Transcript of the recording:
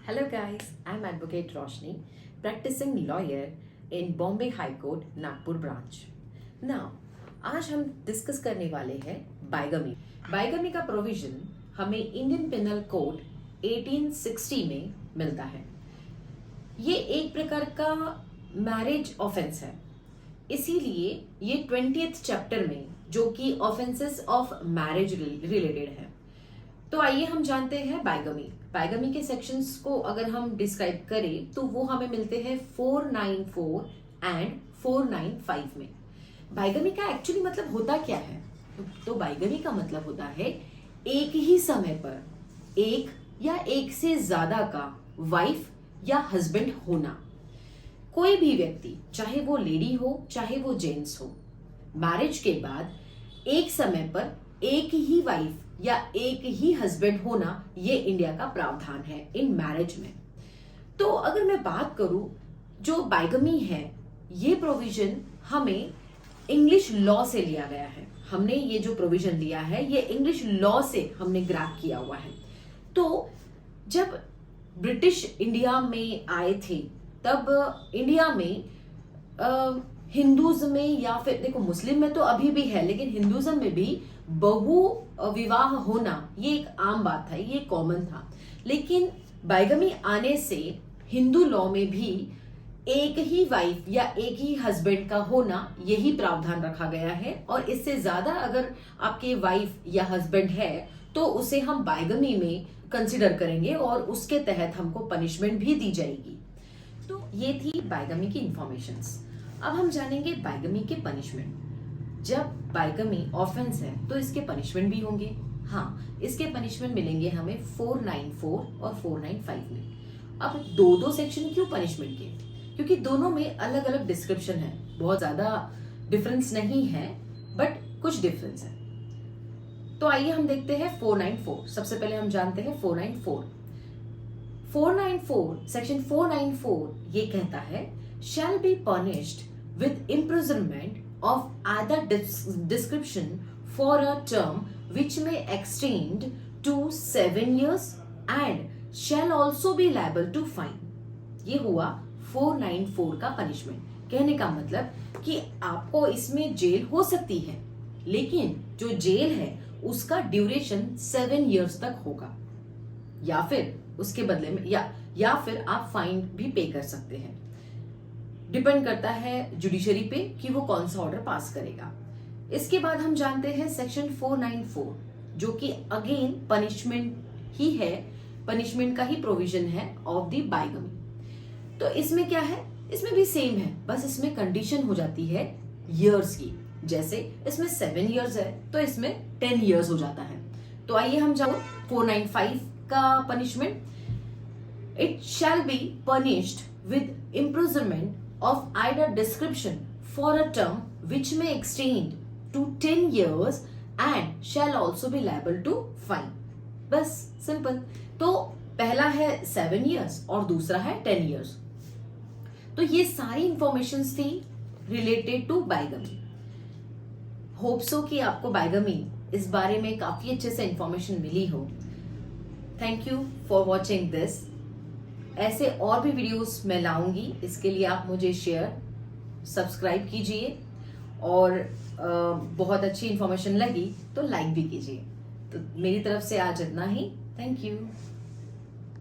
Hello guys, I'm Advocate Roshni, practicing lawyer in Bombay High Court, Nagpur branch. Now, आज हम discuss करने वाले हैं बाइगमी। बाइगमी का प्रोविजन हमें इंडियन पिनल कोड 1860 में मिलता है। ये एक प्रकार का मैरिज ऑफेंस है, इसीलिए ये 20th चैप्टर में जो कि ऑफेंसेस ऑफ मैरिज रिलेटेड है। तो आइए हम जानते हैं बाइगमी। बाइगमी के सेक्शंस को अगर हम डिस्क्राइब करें तो वो हमें मिलते हैं 494 एंड 495 में। बाइगमी का एक्चुअली मतलब होता क्या है? तो बाइगमी का मतलब होता है एक ही समय पर एक या एक से ज्यादा का वाइफ या हस्बैंड होना। कोई भी व्यक्ति, चाहे वो लेडी हो चाहे वो जेंट्स हो, मैरिज के बाद एक समय पर एक ही वाइफ या एक ही हस्बैंड होना, ये इंडिया का प्रावधान है इन मैरिज में। तो अगर मैं बात करूं, जो बाइगमी है ये प्रोविजन हमें इंग्लिश लॉ से लिया गया है। हमने ये जो प्रोविजन लिया है ये इंग्लिश लॉ से हमने ग्रैब किया हुआ है। तो जब ब्रिटिश इंडिया में आए थे तब इंडिया में हिंदुज़म में या फिर देखो मुस्लिम में तो अभी भी है, लेकिन हिंदुज़म में भी बहु विवाह होना ये एक आम बात था, ये कॉमन था। लेकिन बाइगमी आने से हिंदू लॉ में भी एक ही वाइफ या एक ही हस्बैंड का होना यही प्रावधान रखा गया है, और इससे ज्यादा अगर आपके वाइफ या हस्बैंड है तो उसे हम बाइगमी में कंसिडर करेंगे और उसके तहत हमको पनिशमेंट भी दी जाएगी। तो ये थी बाइगमी की इंफॉर्मेशंस। अब हम जानेंगे बाइगमी के पनिशमेंट। जब बाइगमी ऑफेंस है तो इसके पनिशमेंट भी होंगे। हाँ, इसके पनिशमेंट मिलेंगे हमें 494 और 495 में। अब दो सेक्शन क्यों पनिशमेंट के? क्योंकि दोनों में अलग अलग डिस्क्रिप्शन है, बहुत ज्यादा डिफरेंस नहीं है बट कुछ डिफरेंस है। तो आइए हम देखते हैं 494। सबसे पहले हम जानते हैं 494। 494 सेक्शन 494 ये कहता है shall be punished with imprisonment of either description for a term which may extend to 7 years and shall also be liable to fine। ये हुआ 494 का पनिशमेंट। कहने का मतलब कि आपको इसमें जेल हो सकती है, लेकिन जो जेल है उसका ड्यूरेशन 7 इयर्स तक होगा, या फिर उसके बदले में या फिर आप फाइन भी पे कर सकते हैं। डिपेंड करता है जुडिशरी पे कि वो कौन सा ऑर्डर पास करेगा। इसके बाद हम जानते हैं सेक्शन 494 जो कि अगेन पनिशमेंट ही है, पनिशमेंट का ही प्रोविजन है ऑफ द बाइगमी। तो इसमें क्या है? इसमें भी सेम है, बस इसमें कंडीशन हो जाती है इयर्स की। जैसे इसमें 7 इयर्स है तो इसमें 10 इयर्स हो जाता है। तो आइए हम जाओ 495 का punishment. It shall be punished with imprisonment of either description for a term which may extend to 10 years and shall also be liable to fine। बस सिंपल। तो पहला है 7 years और दूसरा है 10 years। तो ये सारी इंफॉर्मेशन थी related to bigamy. Hope so कि आपको बाइगमी इस बारे में काफी अच्छे से इंफॉर्मेशन मिली हो। Thank you for watching this. ऐसे और भी वीडियोस मैं लाऊंगी, इसके लिए आप मुझे शेयर सब्सक्राइब कीजिए, और बहुत अच्छी इंफॉर्मेशन लगी तो लाइक भी कीजिए। तो मेरी तरफ से आज इतना ही। Thank you.